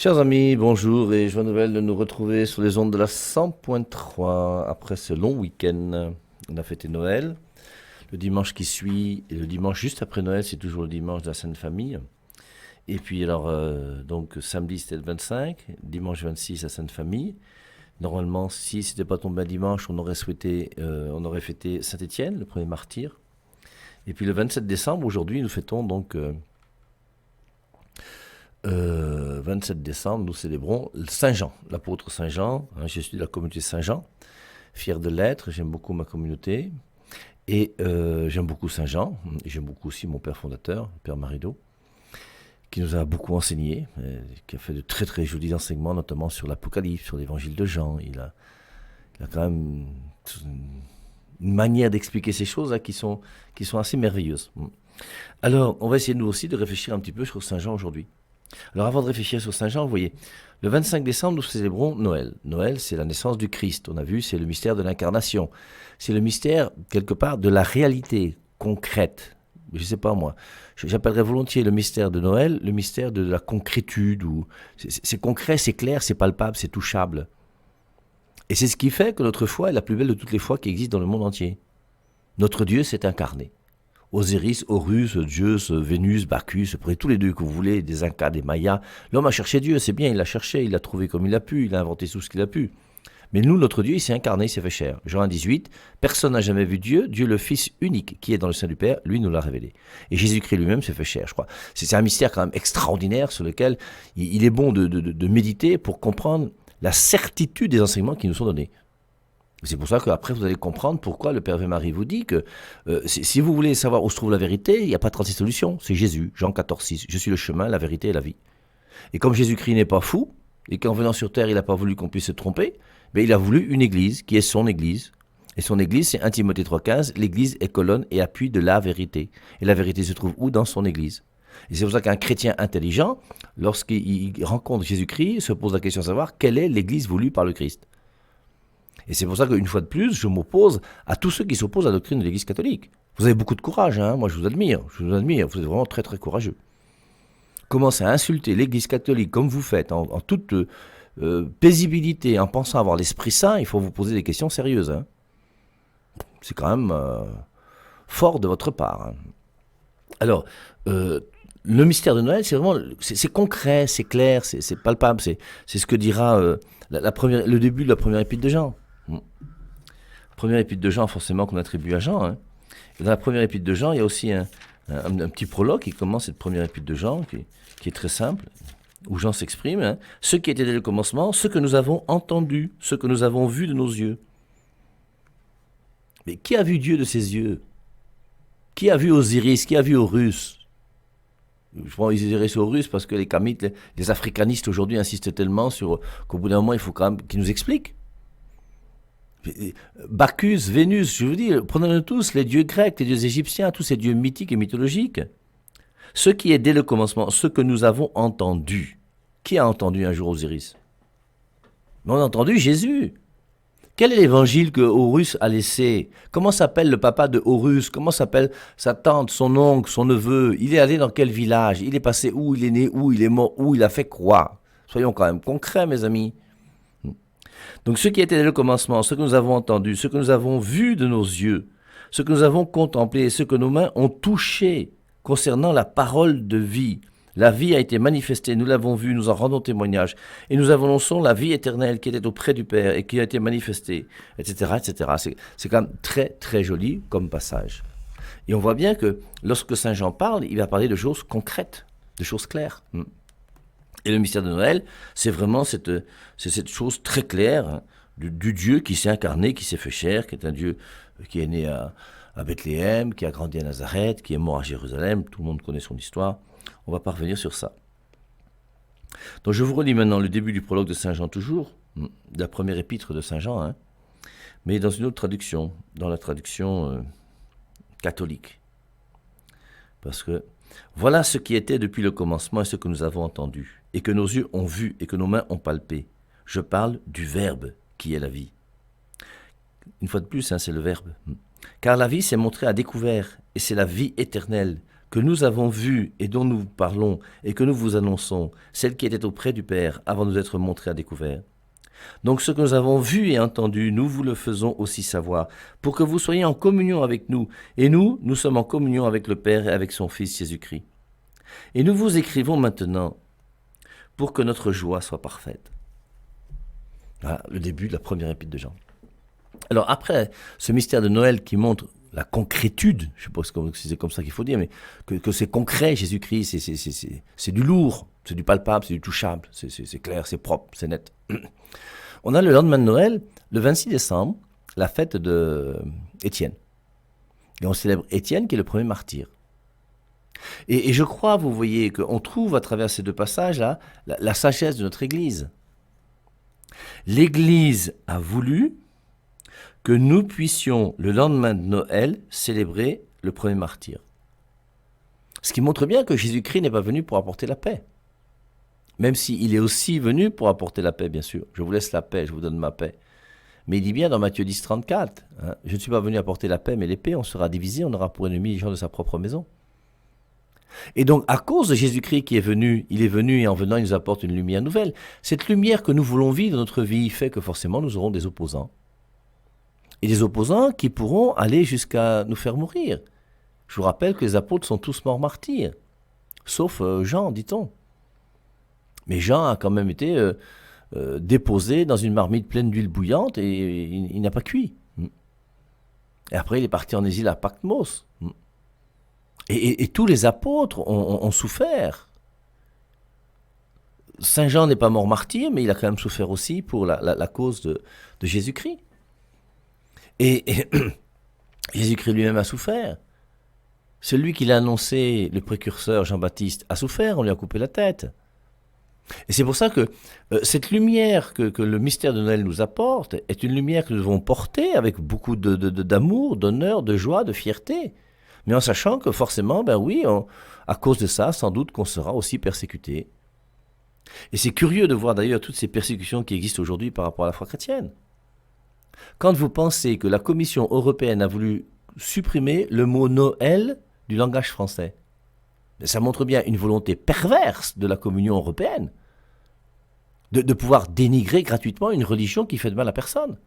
Chers amis, bonjour et joie nouvelle de nous retrouver sur les ondes de la 100.3 après ce long week-end. On a fêté Noël. Le dimanche qui suit et le dimanche juste après Noël, c'est toujours le dimanche de la Sainte Famille. Et puis alors, donc samedi c'était le 25, dimanche 26 la Sainte Famille. Normalement, si c'était pas tombé un dimanche, on aurait fêté Saint-Étienne, le premier martyr. Et puis le 27 décembre, aujourd'hui, nous fêtons donc 27 décembre, nous célébrons Saint Jean, l'apôtre Saint Jean. Je suis de la communauté Saint Jean, fier de l'être, j'aime beaucoup ma communauté. Et j'aime beaucoup Saint Jean, et j'aime beaucoup aussi mon père fondateur, le père Marido, qui nous a beaucoup enseigné, qui a fait de très très jolis enseignements, notamment sur l'Apocalypse, sur l'évangile de Jean. Il a quand même une manière d'expliquer ces choses qui sont assez merveilleuses. Alors, on va essayer nous aussi de réfléchir un petit peu sur Saint Jean aujourd'hui. Alors avant de réfléchir sur Saint Jean, vous voyez, le 25 décembre, nous célébrons Noël. Noël, c'est la naissance du Christ. On a vu, c'est le mystère de l'incarnation. C'est le mystère, quelque part, de la réalité concrète. Je ne sais pas moi. J'appellerais volontiers le mystère de Noël le mystère de la concrétude. C'est concret, c'est clair, c'est palpable, c'est touchable. Et c'est ce qui fait que notre foi est la plus belle de toutes les foi qui existent dans le monde entier. Notre Dieu s'est incarné. Osiris, Horus, Zeus, Vénus, Bacchus, prenez tous les dieux que vous voulez, des Incas, des Mayas. L'homme a cherché Dieu, c'est bien, il l'a cherché, il l'a trouvé comme il a pu, il a inventé tout ce qu'il a pu. Mais nous, notre Dieu, il s'est incarné, il s'est fait chair. Jean 18, personne n'a jamais vu Dieu, Dieu le Fils unique qui est dans le sein du Père, lui nous l'a révélé. Et Jésus-Christ lui-même s'est fait chair, je crois. C'est un mystère quand même extraordinaire sur lequel il est bon de méditer pour comprendre la certitude des enseignements qui nous sont donnés. C'est pour ça qu'après, vous allez comprendre pourquoi le Père Marie vous dit que si vous voulez savoir où se trouve la vérité, il n'y a pas 36 solutions. C'est Jésus, Jean 14, 6. Je suis le chemin, la vérité et la vie. Et comme Jésus-Christ n'est pas fou, et qu'en venant sur terre, il n'a pas voulu qu'on puisse se tromper, mais il a voulu une église qui est son église. Et son église, c'est 1 Timothée 3,15. L'église est colonne et appui de la vérité. Et la vérité se trouve où? Dans son église. Et c'est pour ça qu'un chrétien intelligent, lorsqu'il rencontre Jésus-Christ, se pose la question de savoir quelle est l'église voulue par le Christ. Et c'est pour ça qu'une fois de plus, je m'oppose à tous ceux qui s'opposent à la doctrine de l'Église catholique. Vous avez beaucoup de courage, hein. Moi je vous admire, vous êtes vraiment très très courageux. Commencez à insulter l'Église catholique comme vous faites, en toute paisibilité, en pensant avoir l'Esprit Saint, il faut vous poser des questions sérieuses. Hein. C'est quand même fort de votre part. Hein. Alors, le mystère de Noël, c'est vraiment, c'est concret, c'est clair, c'est palpable, c'est ce que dira le début de la première épître de Jean. Première épître de Jean, forcément, qu'on attribue à Jean. Hein. Et dans la première épître de Jean, il y a aussi un petit prologue qui commence cette première épître de Jean, qui est très simple, où Jean s'exprime. Hein, ce qui était dès le commencement, ce que nous avons entendu, ce que nous avons vu de nos yeux. Mais qui a vu Dieu de ses yeux? Qui a vu Osiris? Qui a vu Horus? Je prends Osiris et Horus parce que les kamites, les africanistes aujourd'hui insistent tellement sur qu'au bout d'un moment, il faut quand même qu'ils nous expliquent. Bacchus, Vénus, je vous dis, prenons-le tous, les dieux grecs, les dieux égyptiens, tous ces dieux mythiques et mythologiques. Ce qui est dès le commencement, ce que nous avons entendu. Qui a entendu un jour Osiris? Mais on a entendu Jésus. Quel est l'évangile que Horus a laissé? Comment s'appelle le papa de Horus? Comment s'appelle sa tante, son oncle, son neveu? Il est allé dans quel village? Il est passé où? Il est né où? Il est mort où? Il a fait quoi? Soyons quand même concrets, mes amis. Donc ce qui était dès le commencement, ce que nous avons entendu, ce que nous avons vu de nos yeux, ce que nous avons contemplé, ce que nos mains ont touché concernant la parole de vie. La vie a été manifestée, nous l'avons vue, nous en rendons témoignage, et nous annonçons la vie éternelle qui était auprès du Père et qui a été manifestée, etc. etc. C'est quand même très très joli comme passage. Et on voit bien que lorsque Saint Jean parle, il va parler de choses concrètes, de choses claires. Et le mystère de Noël, c'est vraiment cette chose très claire hein, du Dieu qui s'est incarné, qui s'est fait chair, qui est un Dieu qui est né à Bethléem, qui a grandi à Nazareth, qui est mort à Jérusalem. Tout le monde connaît son histoire. On va pas revenir sur ça. Donc je vous relis maintenant le début du prologue de Saint Jean toujours, de la première épître de Saint Jean, hein, mais dans une autre traduction, dans la traduction catholique. Parce que voilà ce qui était depuis le commencement et ce que nous avons entendu, et que nos yeux ont vu et que nos mains ont palpé. Je parle du Verbe qui est la vie. Une fois de plus, hein, c'est le Verbe. Car la vie s'est montrée à découvert, et c'est la vie éternelle que nous avons vue et dont nous parlons et que nous vous annonçons, celle qui était auprès du Père avant de nous être montrée à découvert. Donc ce que nous avons vu et entendu, nous vous le faisons aussi savoir, pour que vous soyez en communion avec nous. Et nous sommes en communion avec le Père et avec son Fils Jésus-Christ. Et nous vous écrivons maintenant pour que notre joie soit parfaite. Voilà le début de la première épître de Jean. Alors après ce mystère de Noël qui montre la concrétude, je ne sais pas si c'est comme ça qu'il faut dire, mais que c'est concret, Jésus-Christ, c'est du lourd, c'est du palpable, c'est du touchable, c'est clair, c'est propre, c'est net. On a le lendemain de Noël, le 26 décembre, la fête de Étienne. Et on célèbre Étienne qui est le premier martyr. Et je crois, vous voyez, qu'on trouve à travers ces deux passages-là la sagesse de notre Église. L'Église a voulu que nous puissions, le lendemain de Noël, célébrer le premier martyr. Ce qui montre bien que Jésus-Christ n'est pas venu pour apporter la paix. Même s'il est aussi venu pour apporter la paix, bien sûr. Je vous laisse la paix, je vous donne ma paix. Mais il dit bien dans Matthieu 10, 34, je ne suis pas venu apporter la paix, mais l'épée, on sera divisé, on aura pour ennemi les gens de sa propre maison. Et donc, à cause de Jésus-Christ qui est venu, il est venu et en venant, il nous apporte une lumière nouvelle. Cette lumière que nous voulons vivre dans notre vie fait que forcément, nous aurons des opposants. Et des opposants qui pourront aller jusqu'à nous faire mourir. Je vous rappelle que les apôtres sont tous morts martyrs, sauf Jean, dit-on. Mais Jean a quand même été déposé dans une marmite pleine d'huile bouillante et il n'a pas cuit. Et après, il est parti en exil à Patmos. Et tous les apôtres ont souffert. Saint Jean n'est pas mort martyr, mais il a quand même souffert aussi pour la cause de Jésus-Christ. Et Jésus-Christ lui-même a souffert. Celui qui l'a annoncé, le précurseur Jean-Baptiste, a souffert, on lui a coupé la tête. Et c'est pour ça que cette lumière que le mystère de Noël nous apporte est une lumière que nous devons porter avec beaucoup d'amour, d'honneur, de joie, de fierté. Mais en sachant que forcément, ben oui, à cause de ça, sans doute qu'on sera aussi persécuté. Et c'est curieux de voir d'ailleurs toutes ces persécutions qui existent aujourd'hui par rapport à la foi chrétienne. Quand vous pensez que la Commission européenne a voulu supprimer le mot Noël du langage français, ça montre bien une volonté perverse de la communion européenne de pouvoir dénigrer gratuitement une religion qui fait de mal à personne.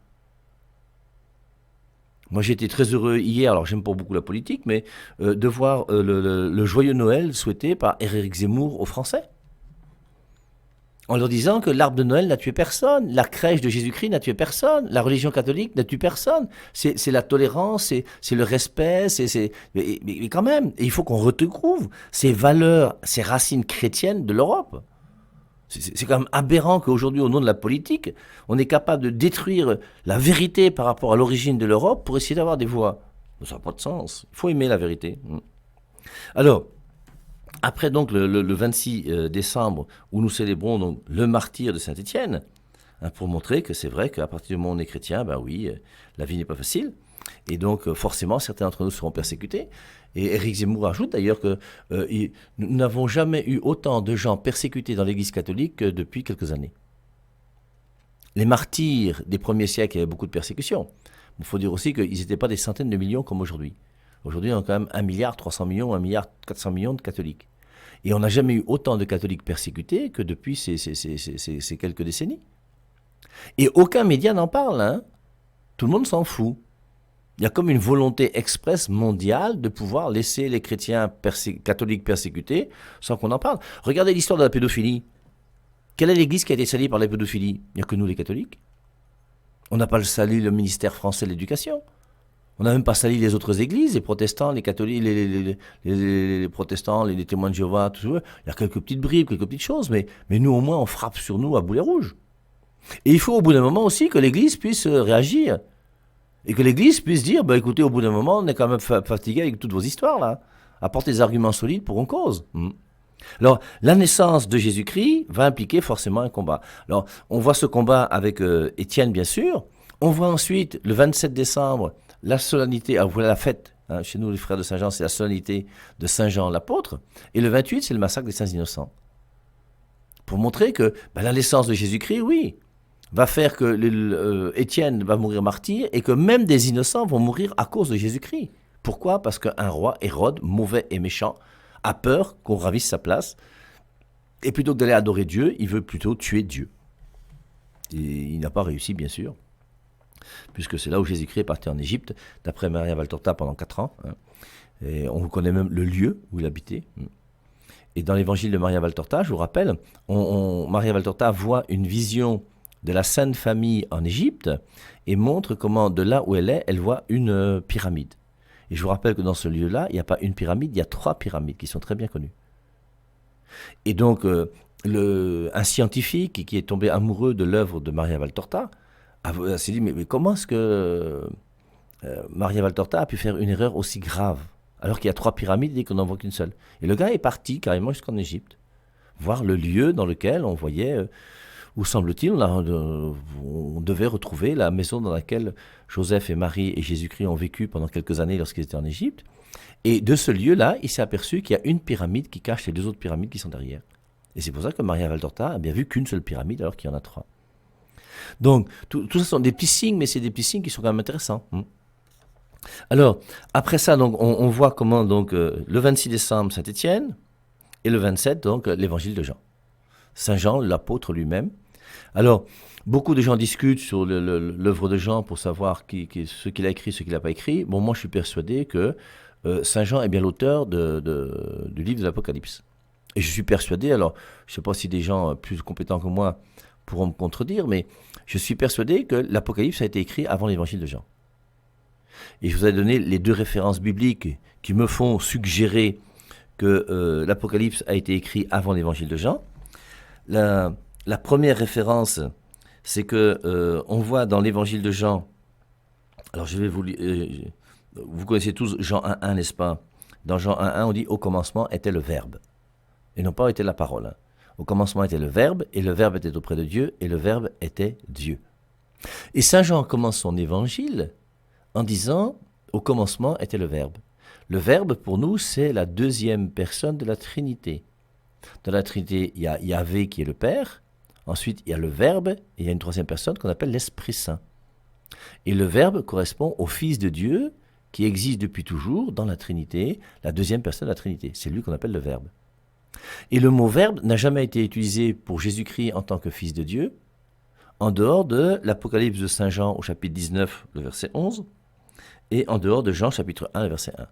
Moi j'ai été très heureux hier, alors j'aime pas beaucoup la politique, mais de voir le joyeux Noël souhaité par Éric Zemmour aux Français. En leur disant que l'arbre de Noël n'a tué personne, la crèche de Jésus-Christ n'a tué personne, la religion catholique n'a tué personne. C'est la tolérance, c'est le respect, mais quand même, il faut qu'on retrouve ces valeurs, ces racines chrétiennes de l'Europe. C'est quand même aberrant qu'aujourd'hui, au nom de la politique, on est capable de détruire la vérité par rapport à l'origine de l'Europe pour essayer d'avoir des voix. Ça n'a pas de sens. Il faut aimer la vérité. Alors, après donc le 26 décembre, où nous célébrons donc le martyre de Saint-Étienne, pour montrer que c'est vrai qu'à partir du moment où on est chrétien, ben oui, la vie n'est pas facile. Et donc forcément, certains d'entre nous seront persécutés. Et Éric Zemmour ajoute d'ailleurs que nous n'avons jamais eu autant de gens persécutés dans l'Église catholique que depuis quelques années. Les martyrs des premiers siècles, il y avait beaucoup de persécutions. Il faut dire aussi qu'ils n'étaient pas des centaines de millions comme aujourd'hui. Aujourd'hui, on a quand même 1,3 milliard, 1,4 milliard de catholiques. Et on n'a jamais eu autant de catholiques persécutés que depuis ces quelques décennies. Et aucun média n'en parle, hein. Tout le monde s'en fout. Il y a comme une volonté expresse mondiale de pouvoir laisser les chrétiens catholiques persécutés sans qu'on en parle. Regardez l'histoire de la pédophilie. Quelle est l'église qui a été salie par la pédophilie? Il n'y a que nous les catholiques. On n'a pas sali le ministère français de l'éducation. On n'a même pas sali les autres églises, les protestants, les catholiques, les protestants, les témoins de Jéhovah, tout ça. Il y a quelques petites bribes, quelques petites choses, mais nous au moins on frappe sur nous à boulet rouge. Et il faut au bout d'un moment aussi que l'église puisse réagir. Et que l'église puisse dire, bah, écoutez, au bout d'un moment, on est quand même fatigué avec toutes vos histoires là. Apportez des arguments solides pour une cause. Alors, la naissance de Jésus-Christ va impliquer forcément un combat. Alors, on voit ce combat avec Étienne, bien sûr. On voit ensuite, le 27 décembre, la solennité, voilà la fête. Hein, chez nous, les frères de Saint-Jean, c'est la solennité de Saint-Jean l'apôtre. Et le 28, c'est le massacre des Saints Innocents. Pour montrer que la naissance de Jésus-Christ, oui, va faire que Étienne va mourir martyr et que même des innocents vont mourir à cause de Jésus-Christ. Pourquoi? Parce qu'un roi, Hérode, mauvais et méchant, a peur qu'on ravisse sa place. Et plutôt que d'aller adorer Dieu, il veut plutôt tuer Dieu. Et il n'a pas réussi, bien sûr, puisque c'est là où Jésus-Christ est parti en Égypte, d'après Maria Valtorta, pendant 4 ans. Hein. Et on connaît même le lieu où il habitait. Et dans l'évangile de Maria Valtorta, je vous rappelle, Maria Valtorta voit une vision de la Sainte Famille en Égypte et montre comment, de là où elle est, elle voit une pyramide. Et je vous rappelle que dans ce lieu-là, il n'y a pas une pyramide, il y a 3 pyramides qui sont très bien connues. Et donc, un scientifique qui est tombé amoureux de l'œuvre de Maria Valtorta s'est dit, mais comment est-ce que Maria Valtorta a pu faire une erreur aussi grave, alors qu'il y a 3 pyramides et qu'on n'en voit qu'une seule? Et le gars est parti carrément jusqu'en Égypte, voir le lieu dans lequel on voyait, où semble-t-il, on devait retrouver la maison dans laquelle Joseph et Marie et Jésus-Christ ont vécu pendant quelques années lorsqu'ils étaient en Égypte. Et de ce lieu-là, il s'est aperçu qu'il y a une pyramide qui cache les 2 autres pyramides qui sont derrière. Et c'est pour ça que Maria Valtorta a bien vu qu'une seule pyramide alors qu'il y en a 3. Donc, tout ça sont des petits signes, mais c'est des petits signes qui sont quand même intéressants. Alors, après ça, donc, on voit comment, donc, le 26 décembre, Saint-Étienne, et le 27, donc, l'évangile de Jean. Saint Jean, l'apôtre lui-même. Alors, beaucoup de gens discutent sur l'œuvre de Jean pour savoir ce qu'il a écrit, ce qu'il n'a pas écrit. Bon, moi, je suis persuadé que Saint Jean est bien l'auteur du livre de l'Apocalypse. Et je suis persuadé, alors, je ne sais pas si des gens plus compétents que moi pourront me contredire, mais je suis persuadé que l'Apocalypse a été écrit avant l'évangile de Jean. Et je vous ai donné les 2 références bibliques qui me font suggérer que l'Apocalypse a été écrit avant l'évangile de Jean. La première référence, c'est que on voit dans l'évangile de Jean, alors je vais vous connaissez tous Jean 1.1, n'est-ce pas? Dans Jean 1.1, on dit « Au commencement était le Verbe ». Et non pas « était la parole ». Hein. Au commencement était le Verbe, et le Verbe était auprès de Dieu, et le Verbe était Dieu. Et Saint Jean commence son évangile en disant « Au commencement était le Verbe ». Le Verbe, pour nous, c'est la 2e personne de la Trinité. Dans la Trinité, il y a Yahvé qui est le Père, ensuite il y a le Verbe, et il y a une 3e personne qu'on appelle l'Esprit Saint. Et le Verbe correspond au Fils de Dieu, qui existe depuis toujours dans la Trinité, la 2e personne de la Trinité. C'est lui qu'on appelle le Verbe. Et le mot Verbe n'a jamais été utilisé pour Jésus-Christ en tant que Fils de Dieu, en dehors de l'Apocalypse de Saint Jean au chapitre 19, le verset 11, et en dehors de Jean chapitre 1, le verset 1.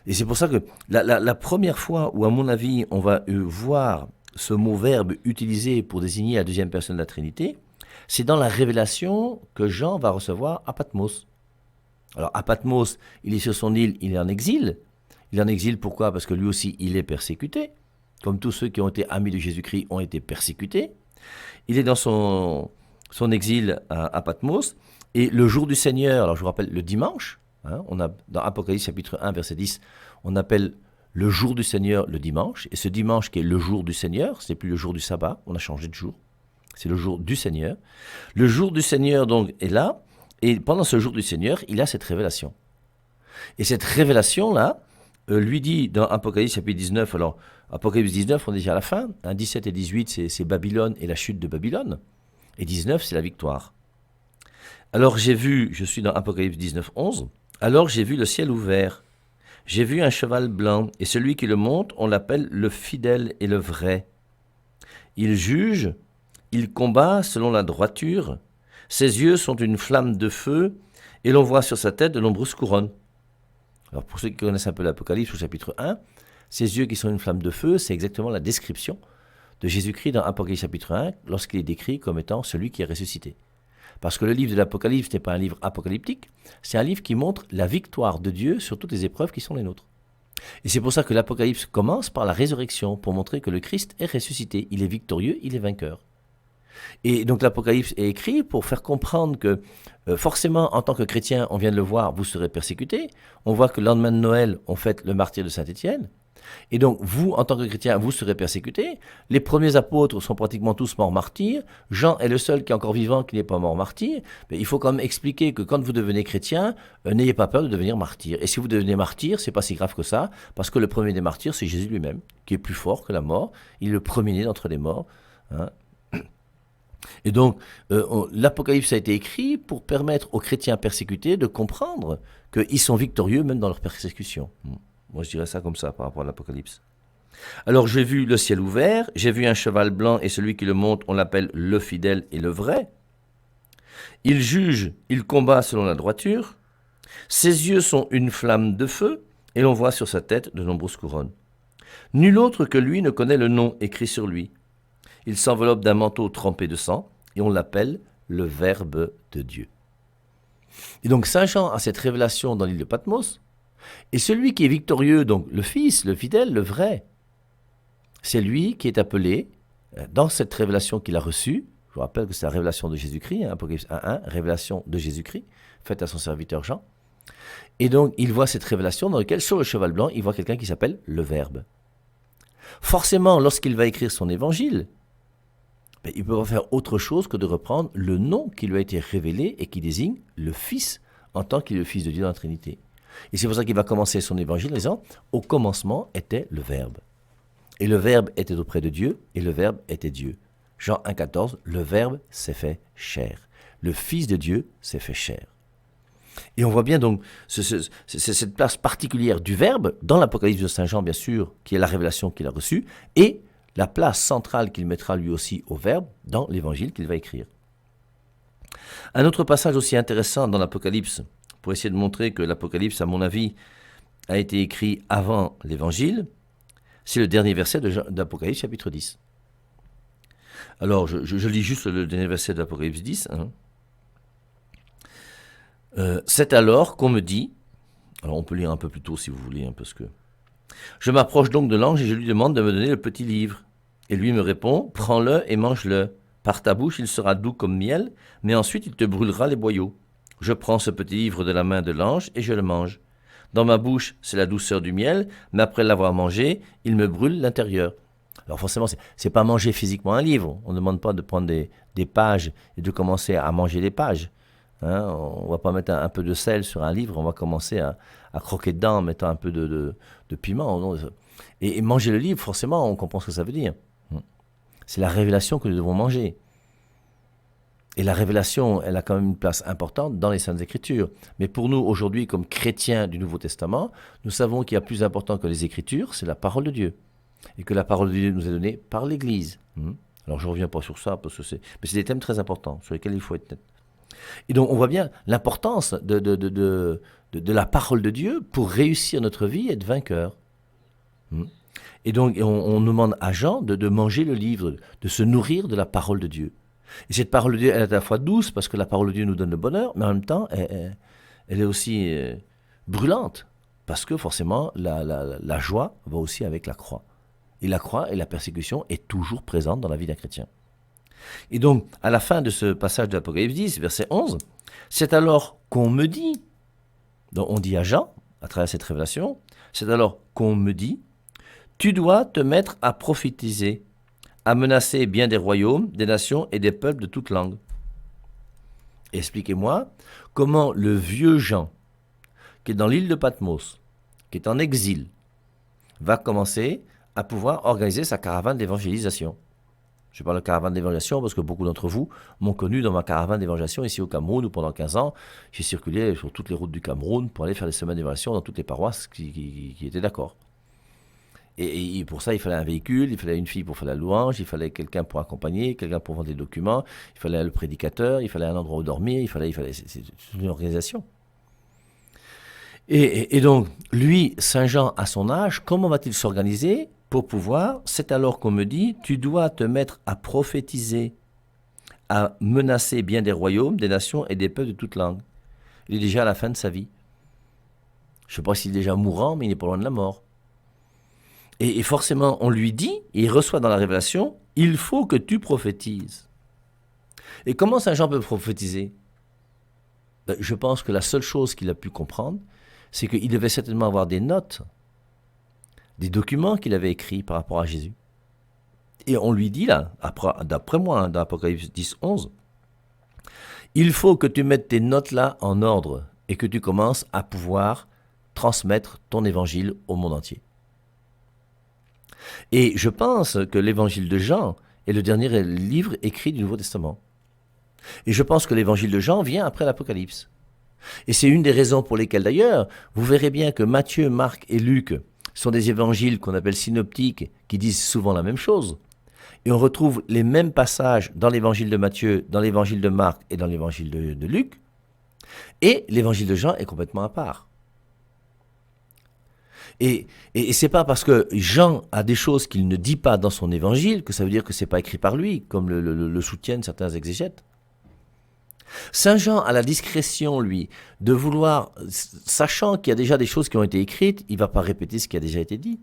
Et c'est pour ça que la première fois où, à mon avis, on va voir ce mot Verbe utilisé pour désigner la 2e personne de la Trinité, c'est dans la révélation que Jean va recevoir à Patmos. Alors, à Patmos, il est sur son île, il est en exil. Il est en exil, pourquoi? Parce que lui aussi, il est persécuté. Comme tous ceux qui ont été amis de Jésus-Christ ont été persécutés. Il est dans son exil à Patmos. Et le jour du Seigneur, alors je vous rappelle, le dimanche, hein, on a, dans Apocalypse chapitre 1, verset 10, on appelle le jour du Seigneur le dimanche. Et ce dimanche qui est le jour du Seigneur, ce n'est plus le jour du sabbat, on a changé de jour. C'est le jour du Seigneur. Le jour du Seigneur, donc, est là. Et pendant ce jour du Seigneur, il a cette révélation. Et cette révélation-là, lui dit dans Apocalypse chapitre 19, alors Apocalypse 19, on est déjà à la fin, hein, 17 et 18, c'est Babylone et la chute de Babylone, et 19, c'est la victoire. Alors je suis dans Apocalypse 19, 11, alors j'ai vu le ciel ouvert, j'ai vu un cheval blanc, et celui qui le monte, on l'appelle le fidèle et le vrai. Il juge, il combat selon la droiture, ses yeux sont une flamme de feu, et l'on voit sur sa tête de nombreuses couronnes. Alors pour ceux qui connaissent un peu l'Apocalypse au chapitre 1, ces yeux qui sont une flamme de feu, c'est exactement la description de Jésus-Christ dans Apocalypse chapitre 1, lorsqu'il est décrit comme étant celui qui est ressuscité. Parce que le livre de l'Apocalypse n'est pas un livre apocalyptique, c'est un livre qui montre la victoire de Dieu sur toutes les épreuves qui sont les nôtres. Et c'est pour ça que l'Apocalypse commence par la résurrection, pour montrer que le Christ est ressuscité, il est victorieux, il est vainqueur. Et donc l'Apocalypse est écrit pour faire comprendre que forcément, en tant que chrétien, on vient de le voir, vous serez persécutés. On voit que le lendemain de Noël, on fête le martyre de Saint-Étienne. Et donc, vous, en tant que chrétien, vous serez persécutés. Les premiers apôtres sont pratiquement tous morts martyrs. Jean est le seul qui est encore vivant, qui n'est pas mort martyr. Mais il faut quand même expliquer que quand vous devenez chrétien, n'ayez pas peur de devenir martyr. Et si vous devenez martyr, c'est pas si grave que ça, parce que le premier des martyrs, c'est Jésus lui-même, qui est plus fort que la mort. Il est le premier-né d'entre les morts. Hein. Et donc, l'Apocalypse a été écrit pour permettre aux chrétiens persécutés de comprendre qu'ils sont victorieux même dans leur persécution. Moi, je dirais ça comme ça par rapport à l'Apocalypse. Alors, j'ai vu le ciel ouvert, j'ai vu un cheval blanc et celui qui le monte, on l'appelle le fidèle et le vrai. Il juge, il combat selon la droiture. Ses yeux sont une flamme de feu et l'on voit sur sa tête de nombreuses couronnes. Nul autre que lui ne connaît le nom écrit sur lui. Il s'enveloppe d'un manteau trempé de sang et on l'appelle le Verbe de Dieu. Et donc Saint Jean a cette révélation dans l'île de Patmos. Et celui qui est victorieux, donc le Fils, le fidèle, le vrai, c'est lui qui est appelé, dans cette révélation qu'il a reçue, je vous rappelle que c'est la révélation de Jésus-Christ, Apocalypse 1.1, révélation de Jésus-Christ, faite à son serviteur Jean. Et donc il voit cette révélation dans laquelle, sur le cheval blanc, il voit quelqu'un qui s'appelle le Verbe. Forcément, lorsqu'il va écrire son évangile, il ne peut pas faire autre chose que de reprendre le nom qui lui a été révélé et qui désigne le Fils en tant qu'il est le Fils de Dieu dans la Trinité. Et c'est pour ça qu'il va commencer son évangile en disant « Au commencement était le Verbe. Et le Verbe était auprès de Dieu, et le Verbe était Dieu. » Jean 1,14, le Verbe s'est fait chair. Le Fils de Dieu s'est fait chair. Et on voit bien donc cette place particulière du Verbe dans l'Apocalypse de Saint Jean, bien sûr, qui est la révélation qu'il a reçue, et la place centrale qu'il mettra lui aussi au Verbe dans l'Évangile qu'il va écrire. Un autre passage aussi intéressant dans l'Apocalypse, pour essayer de montrer que l'Apocalypse, à mon avis, a été écrit avant l'Évangile, c'est le dernier verset d'Apocalypse chapitre 10. Alors, je lis juste le dernier verset d'Apocalypse 10. C'est alors qu'on me dit, alors on peut lire un peu plus tôt si vous voulez, parce que... Je m'approche donc de l'ange et je lui demande de me donner le petit livre. Et lui me répond, prends-le et mange-le. Par ta bouche, il sera doux comme miel, mais ensuite il te brûlera les boyaux. Je prends ce petit livre de la main de l'ange et je le mange. Dans ma bouche, c'est la douceur du miel, mais après l'avoir mangé, il me brûle l'intérieur. Alors forcément, c'est pas manger physiquement un livre. On ne demande pas de prendre des pages et de commencer à manger les pages. On ne va pas mettre un peu de sel sur un livre, on va commencer à croquer dedans en mettant un peu de piment. Non. Et manger le livre, forcément, on comprend ce que ça veut dire. C'est la révélation que nous devons manger. Et la révélation, elle a quand même une place importante dans les Saintes Écritures. Mais pour nous, aujourd'hui, comme chrétiens du Nouveau Testament, nous savons qu'il y a plus important que les Écritures, c'est la parole de Dieu. Et que la parole de Dieu nous est donnée par l'Église. Alors je ne reviens pas sur ça, mais c'est des thèmes très importants sur lesquels il faut être net. Et donc on voit bien l'importance de la parole de Dieu pour réussir notre vie et être vainqueur. Et donc on demande à Jean de manger le livre, de se nourrir de la parole de Dieu. Et cette parole de Dieu, elle est à la fois douce, parce que la parole de Dieu nous donne le bonheur, mais en même temps, elle est aussi brûlante, parce que forcément, la joie va aussi avec la croix. Et la croix et la persécution est toujours présente dans la vie d'un chrétien. Et donc, à la fin de ce passage de l'Apocalypse 10, verset 11, c'est alors qu'on me dit, donc on dit à Jean, à travers cette révélation, c'est alors qu'on me dit, tu dois te mettre à prophétiser, à menacer bien des royaumes, des nations et des peuples de toutes langues. Expliquez-moi comment le vieux Jean, qui est dans l'île de Patmos, qui est en exil, va commencer à pouvoir organiser sa caravane d'évangélisation. Je parle de caravane d'évangélisation parce que beaucoup d'entre vous m'ont connu dans ma caravane d'évangélisation ici au Cameroun où pendant 15 ans, j'ai circulé sur toutes les routes du Cameroun pour aller faire des semaines d'évangélisation dans toutes les paroisses qui étaient d'accord. Et pour ça, il fallait un véhicule, il fallait une fille pour faire la louange, il fallait quelqu'un pour accompagner, quelqu'un pour vendre des documents, il fallait le prédicateur, il fallait un endroit où dormir, c'est une organisation. Et donc, lui, Saint Jean, à son âge, comment va-t-il s'organiser pour pouvoir, c'est alors qu'on me dit, tu dois te mettre à prophétiser, à menacer bien des royaumes, des nations et des peuples de toutes langues. Il est déjà à la fin de sa vie. Je ne sais pas s'il est déjà mourant, mais il n'est pas loin de la mort. Et forcément, on lui dit, et il reçoit dans la révélation, il faut que tu prophétises. Et comment Saint Jean peut prophétiser ? Je pense que la seule chose qu'il a pu comprendre, c'est qu'il devait certainement avoir des notes, des documents qu'il avait écrits par rapport à Jésus. Et on lui dit là, d'après moi, dans Apocalypse 10, 11, il faut que tu mettes tes notes là en ordre et que tu commences à pouvoir transmettre ton évangile au monde entier. Et je pense que l'évangile de Jean est le dernier livre écrit du Nouveau Testament. Et je pense que l'évangile de Jean vient après l'Apocalypse. Et c'est une des raisons pour lesquelles d'ailleurs, vous verrez bien que Matthieu, Marc et Luc sont des évangiles qu'on appelle synoptiques, qui disent souvent la même chose. Et on retrouve les mêmes passages dans l'évangile de Matthieu, dans l'évangile de Marc et dans l'évangile de Luc. Et l'évangile de Jean est complètement à part. Et c'est pas parce que Jean a des choses qu'il ne dit pas dans son évangile que ça veut dire que c'est pas écrit par lui, comme le soutiennent certains exégètes. Saint Jean a la discrétion, lui, de vouloir, sachant qu'il y a déjà des choses qui ont été écrites, il ne va pas répéter ce qui a déjà été dit.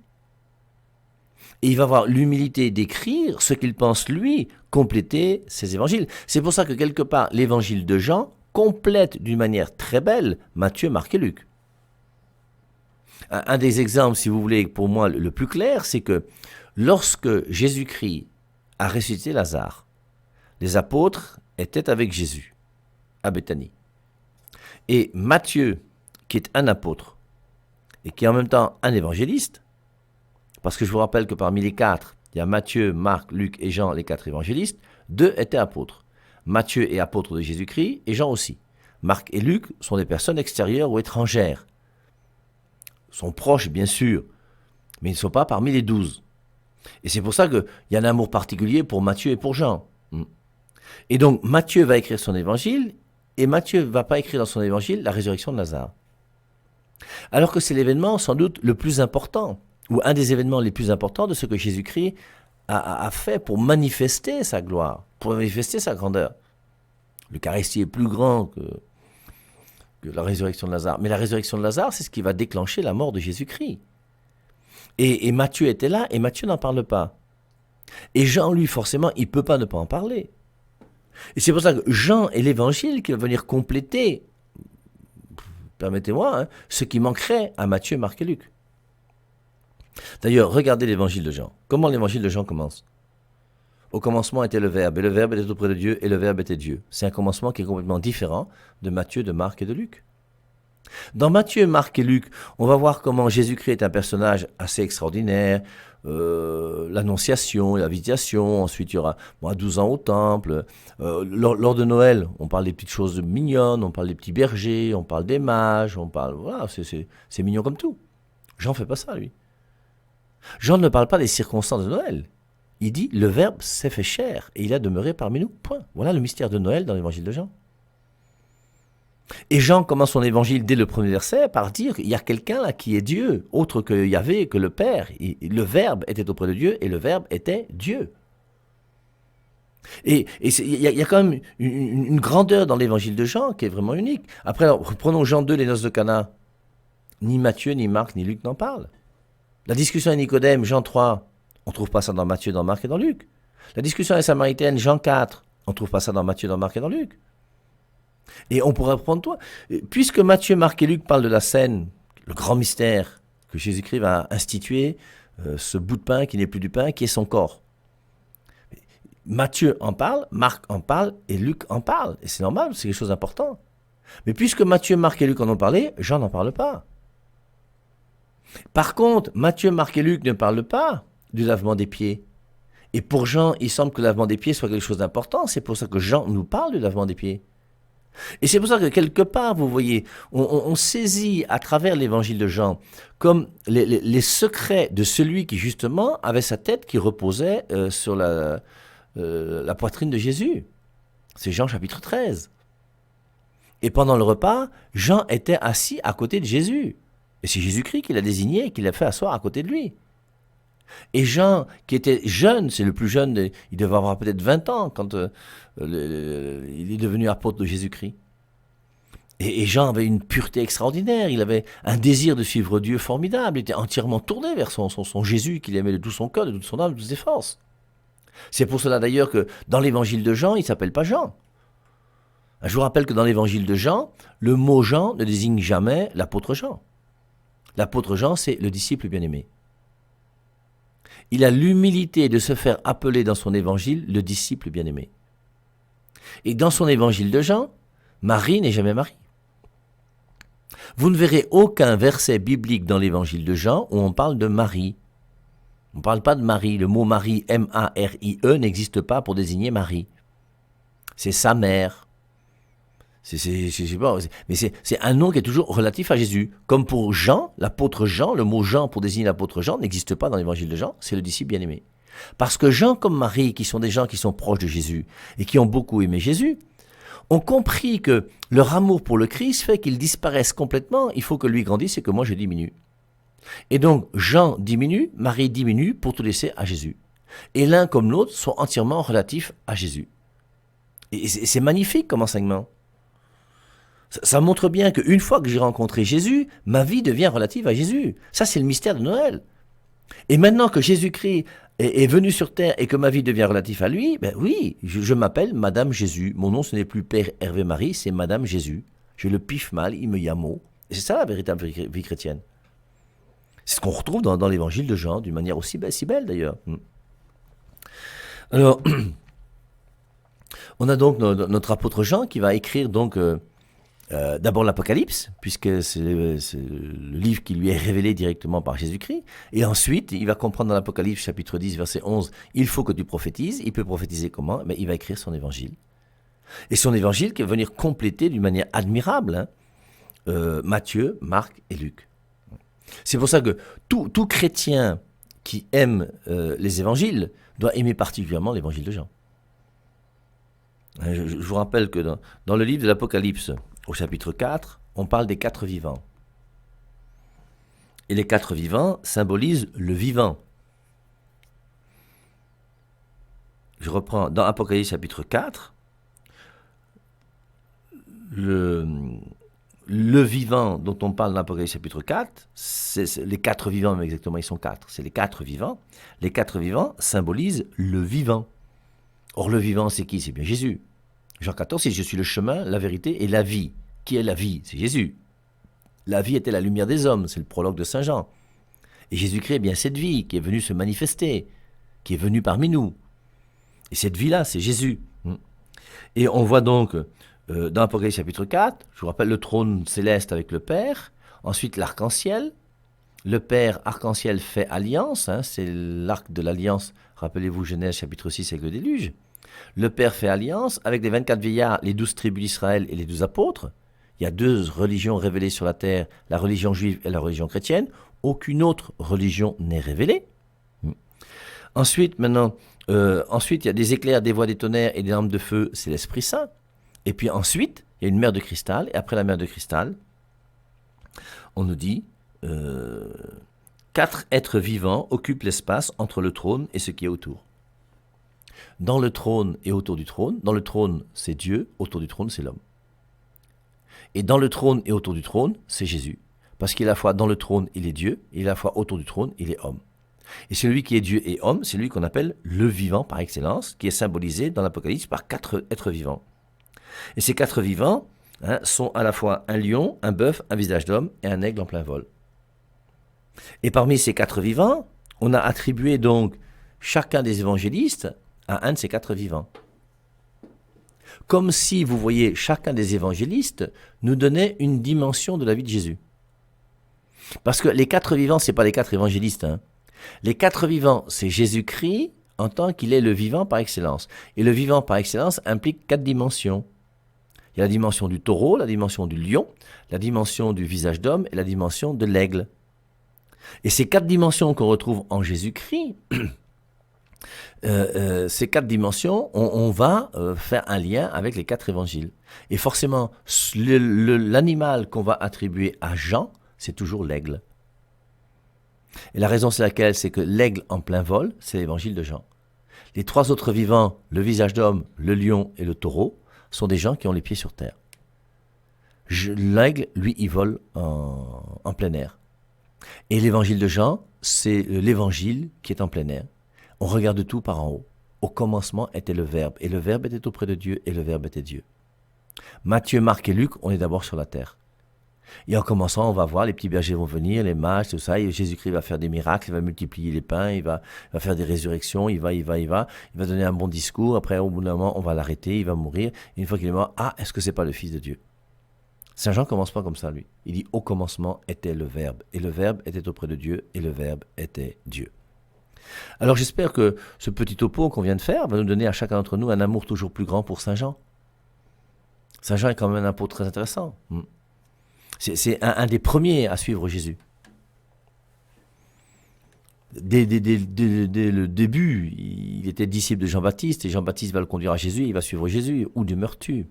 Et il va avoir l'humilité d'écrire ce qu'il pense, lui, compléter ses évangiles. C'est pour ça que, quelque part, l'évangile de Jean complète d'une manière très belle Matthieu, Marc et Luc. Un des exemples, si vous voulez, pour moi, le plus clair, c'est que lorsque Jésus-Christ a ressuscité Lazare, les apôtres étaient avec Jésus à Béthanie. Et Matthieu, qui est un apôtre, et qui est en même temps un évangéliste, parce que je vous rappelle que parmi les quatre, il y a Matthieu, Marc, Luc et Jean, les quatre évangélistes, 2 étaient apôtres. Matthieu est apôtre de Jésus-Christ et Jean aussi. Marc et Luc sont des personnes extérieures ou étrangères. Ils sont proches, bien sûr, mais ils ne sont pas parmi les 12. Et c'est pour ça qu'il y a un amour particulier pour Matthieu et pour Jean. Et donc, Matthieu va écrire son évangile, et Matthieu ne va pas écrire dans son évangile la résurrection de Lazare. Alors que c'est l'événement sans doute le plus important, ou un des événements les plus importants de ce que Jésus-Christ a fait pour manifester sa gloire, pour manifester sa grandeur. L'Eucharistie est plus grand que la résurrection de Lazare. Mais la résurrection de Lazare, c'est ce qui va déclencher la mort de Jésus-Christ. Et Matthieu était là, et Matthieu n'en parle pas. Et Jean, lui, forcément, il ne peut pas ne pas en parler. Et c'est pour ça que Jean est l'évangile qui va venir compléter, permettez-moi, ce qui manquerait à Matthieu, Marc et Luc. D'ailleurs, regardez l'évangile de Jean. Comment l'évangile de Jean commence ? Au commencement était le Verbe, et le Verbe était auprès de Dieu, et le Verbe était Dieu. C'est un commencement qui est complètement différent de Matthieu, de Marc et de Luc. Dans Matthieu, Marc et Luc, on va voir comment Jésus-Christ est un personnage assez extraordinaire, l'annonciation, la visitation, ensuite il y aura 12 ans au temple, lors de Noël, on parle des petites choses mignonnes, on parle des petits bergers, on parle des mages, on parle, voilà, c'est mignon comme tout. Jean ne fait pas ça, lui. Jean ne parle pas des circonstances de Noël. Il dit, le Verbe s'est fait chair et il a demeuré parmi nous, point. Voilà le mystère de Noël dans l'évangile de Jean. Et Jean commence son évangile dès le premier verset par dire, il y a quelqu'un là qui est Dieu, autre que Yahvé, que le Père. Le Verbe était auprès de Dieu et le Verbe était Dieu. Et il y a quand même une grandeur dans l'évangile de Jean qui est vraiment unique. Après, alors, prenons Jean 2, les noces de Cana. Ni Matthieu, ni Marc, ni Luc n'en parlent. La discussion à Nicodème, Jean 3, on ne trouve pas ça dans Matthieu, dans Marc et dans Luc. La discussion à la Samaritaine, Jean 4, on ne trouve pas ça dans Matthieu, dans Marc et dans Luc. Et on pourrait prendre toi. Puisque Matthieu, Marc et Luc parlent de la scène, le grand mystère que Jésus-Christ va instituer, ce bout de pain qui n'est plus du pain, qui est son corps. Matthieu en parle, Marc en parle et Luc en parle. Et c'est normal, c'est quelque chose d'important. Mais puisque Matthieu, Marc et Luc en ont parlé, Jean n'en parle pas. Par contre, Matthieu, Marc et Luc ne parlent pas du lavement des pieds. Et pour Jean, il semble que le lavement des pieds soit quelque chose d'important. C'est pour ça que Jean nous parle du lavement des pieds. Et c'est pour ça que quelque part, vous voyez, on saisit à travers l'évangile de Jean comme les secrets de celui qui justement avait sa tête qui reposait sur la poitrine de Jésus. C'est Jean chapitre 13. Et pendant le repas, Jean était assis à côté de Jésus. Et c'est Jésus-Christ qui l'a désigné et qui l'a fait asseoir à côté de lui. Et Jean, qui était jeune, c'est le plus jeune, il devait avoir peut-être 20 ans quand il est devenu apôtre de Jésus-Christ. Et Jean avait une pureté extraordinaire, il avait un désir de suivre Dieu formidable, il était entièrement tourné vers son Jésus qu'il aimait de tout son cœur, de toute son âme, de toutes ses forces. C'est pour cela d'ailleurs que dans l'évangile de Jean, il ne s'appelle pas Jean. Je vous rappelle que dans l'évangile de Jean, le mot Jean ne désigne jamais l'apôtre Jean. L'apôtre Jean, c'est le disciple bien-aimé. Il a l'humilité de se faire appeler dans son évangile le disciple bien-aimé. Et dans son évangile de Jean, Marie n'est jamais Marie. Vous ne verrez aucun verset biblique dans l'évangile de Jean où on parle de Marie. On ne parle pas de Marie. Le mot Marie, M-A-R-I-E, n'existe pas pour désigner Marie. C'est sa mère. Je sais pas, mais c'est un nom qui est toujours relatif à Jésus. Comme pour Jean, l'apôtre Jean, le mot Jean pour désigner l'apôtre Jean n'existe pas dans l'évangile de Jean, c'est le disciple bien-aimé. Parce que Jean comme Marie, qui sont des gens qui sont proches de Jésus et qui ont beaucoup aimé Jésus, ont compris que leur amour pour le Christ fait qu'ils disparaissent complètement, il faut que lui grandisse et que moi je diminue. Et donc Jean diminue, Marie diminue pour tout laisser à Jésus. Et l'un comme l'autre sont entièrement relatifs à Jésus. Et c'est magnifique comme enseignement. Ça montre bien qu'une fois que j'ai rencontré Jésus, ma vie devient relative à Jésus. Ça, c'est le mystère de Noël. Et maintenant que Jésus-Christ est venu sur terre et que ma vie devient relative à lui, ben oui, je m'appelle Madame Jésus. Mon nom, ce n'est plus Père Hervé Marie, c'est Madame Jésus. Je le piffe mal, il me yamo. Et c'est ça la véritable vie chrétienne. C'est ce qu'on retrouve dans l'évangile de Jean, d'une manière aussi belle, si belle d'ailleurs. Alors, on a donc notre apôtre Jean qui va écrire donc d'abord l'Apocalypse, puisque c'est le livre qui lui est révélé directement par Jésus-Christ. Et ensuite, il va comprendre dans l'Apocalypse, chapitre 10, verset 11, il faut que tu prophétises. Il peut prophétiser comment? Mais il va écrire son évangile. Et son évangile qui va venir compléter d'une manière admirable Matthieu, Marc et Luc. C'est pour ça que tout chrétien qui aime les évangiles doit aimer particulièrement l'évangile de Jean. Je vous rappelle que dans le livre de l'Apocalypse, au chapitre 4, on parle des 4 vivants. Et les 4 vivants symbolisent le vivant. Je reprends dans Apocalypse chapitre 4, le vivant dont on parle dans Apocalypse chapitre 4, c'est les 4 vivants, mais exactement ils sont 4, c'est les 4 vivants. Les 4 vivants symbolisent le vivant. Or le vivant c'est qui? C'est bien Jésus. Jean 14, c'est « Je suis le chemin, la vérité et la vie ». Qui est la vie? C'est Jésus. La vie était la lumière des hommes, c'est le prologue de Saint Jean. Et Jésus-Christ est bien cette vie qui est venue se manifester, qui est venue parmi nous. Et cette vie-là, c'est Jésus. Et on voit donc dans Apocalypse chapitre 4, je vous rappelle le trône céleste avec le Père, ensuite l'arc-en-ciel. Le Père arc-en-ciel fait alliance, c'est l'arc de l'alliance, rappelez-vous Genèse chapitre 6 avec le déluge. Le Père fait alliance avec les 24 vieillards, les 12 tribus d'Israël et les 12 apôtres. Il y a 2 religions révélées sur la terre, la religion juive et la religion chrétienne. Aucune autre religion n'est révélée. Ensuite, il y a des éclairs, des voix, des tonnerres et des lampes de feu, c'est l'Esprit Saint. Et puis ensuite, il y a une mer de cristal. Et après la mer de cristal, on nous dit 4 êtres vivants occupent l'espace entre le trône et ce qui est autour. Dans le trône et autour du trône, dans le trône c'est Dieu, autour du trône c'est l'homme. Et dans le trône et autour du trône, c'est Jésus. Parce qu'il est à la fois dans le trône, il est Dieu, et à la fois autour du trône, il est homme. Et celui qui est Dieu et homme, c'est lui qu'on appelle le vivant par excellence, qui est symbolisé dans l'Apocalypse par 4 êtres vivants. Et ces 4 vivants sont à la fois un lion, un bœuf, un visage d'homme et un aigle en plein vol. Et parmi ces 4 vivants, on a attribué donc chacun des évangélistes à un de ces 4 vivants. Comme si, vous voyez, chacun des évangélistes nous donnait une dimension de la vie de Jésus. Parce que les 4 vivants, ce n'est pas les 4 évangélistes. Les 4 vivants, c'est Jésus-Christ en tant qu'il est le vivant par excellence. Et le vivant par excellence implique 4 dimensions. Il y a la dimension du taureau, la dimension du lion, la dimension du visage d'homme et la dimension de l'aigle. Et ces 4 dimensions qu'on retrouve en Jésus-Christ, ces 4 dimensions, on va faire un lien avec les 4 évangiles. Et forcément, l'animal qu'on va attribuer à Jean, c'est toujours l'aigle. Et la raison c'est laquelle? C'est que l'aigle en plein vol, c'est l'évangile de Jean. Les 3 autres vivants, le visage d'homme, le lion et le taureau, sont des gens qui ont les pieds sur terre. L'aigle, lui, il vole en plein air. Et l'évangile de Jean, c'est l'évangile qui est en plein air. On regarde tout par en haut. Au commencement était le Verbe, et le Verbe était auprès de Dieu, et le Verbe était Dieu. Matthieu, Marc et Luc, on est d'abord sur la terre. Et en commençant, on va voir, les petits bergers vont venir, les mages, tout ça, et Jésus-Christ va faire des miracles, il va multiplier les pains, il va faire des résurrections, il va donner un bon discours, après au bout d'un moment, on va l'arrêter, il va mourir, et une fois qu'il est mort, est-ce que c'est pas le Fils de Dieu? Saint Jean commence pas comme ça, lui. Il dit, au commencement était le Verbe, et le Verbe était auprès de Dieu, et le Verbe était Dieu. Alors j'espère que ce petit topo qu'on vient de faire va nous donner à chacun d'entre nous un amour toujours plus grand pour Saint Jean. Saint Jean est quand même un apôtre très intéressant. C'est un des premiers à suivre Jésus. Dès le début, il était disciple de Jean-Baptiste, et Jean-Baptiste va le conduire à Jésus, et il va suivre Jésus. Où demeures-tu?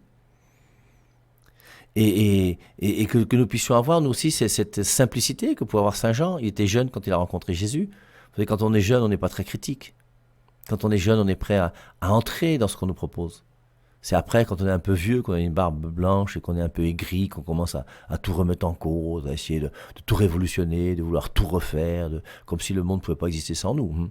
Et que nous puissions avoir, nous aussi, cette simplicité que pouvait avoir Saint Jean. Il était jeune quand il a rencontré Jésus. Vous savez, quand on est jeune, on n'est pas très critique. Quand on est jeune, on est prêt à entrer dans ce qu'on nous propose. C'est après, quand on est un peu vieux, qu'on a une barbe blanche et qu'on est un peu aigri, qu'on commence à tout remettre en cause, à essayer de tout révolutionner, de vouloir tout refaire, comme si le monde ne pouvait pas exister sans nous.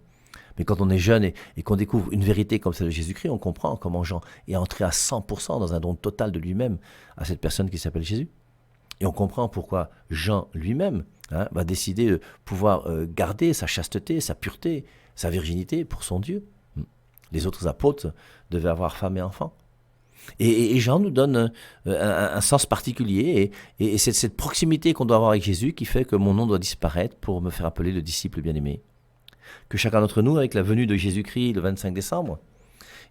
Mais quand on est jeune et qu'on découvre une vérité comme celle de Jésus-Christ, on comprend comment Jean est entré à 100% dans un don total de lui-même à cette personne qui s'appelle Jésus. Et on comprend pourquoi Jean lui-même va décider de pouvoir garder sa chasteté, sa pureté, sa virginité pour son Dieu. Les autres apôtres devaient avoir femme et enfants. Et Jean nous donne un sens particulier, et c'est cette proximité qu'on doit avoir avec Jésus qui fait que mon nom doit disparaître pour me faire appeler le disciple bien-aimé. Que chacun d'entre nous, avec la venue de Jésus-Christ le 25 décembre,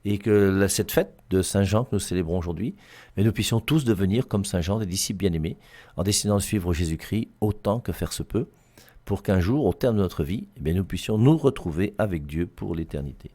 et que cette fête de Saint Jean que nous célébrons aujourd'hui, mais nous puissions tous devenir comme Saint Jean des disciples bien-aimés, en décidant de suivre Jésus-Christ autant que faire se peut, pour qu'un jour, au terme de notre vie, nous puissions nous retrouver avec Dieu pour l'éternité.